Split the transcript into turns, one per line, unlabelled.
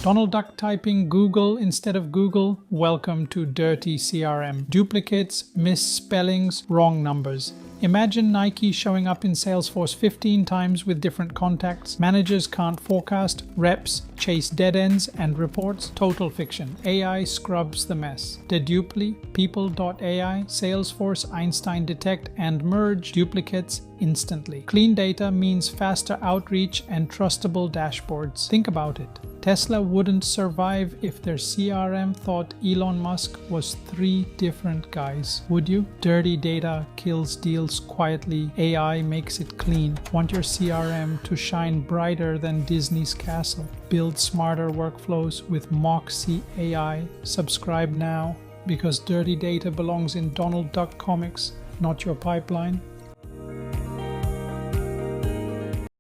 Donald Duck typing Google instead of Google? Welcome to dirty CRM. Duplicates, misspellings, wrong numbers. Imagine Nike showing up in Salesforce 15 times with different contacts. Managers can't forecast, reps chase dead ends, and reports total fiction. AI scrubs the mess. Deduply, people.ai, Salesforce, Einstein detect and merge duplicates instantly. Clean data means faster outreach and trustable dashboards. Think about it. Tesla wouldn't survive if their CRM thought Elon Musk was 3 different guys. Would you? Dirty data kills deals quietly. AI makes it clean. Want your CRM to shine brighter than Disney's castle? Build smarter workflows with Moksy.ai. Subscribe now, because dirty data belongs in Donald Duck comics, not your pipeline.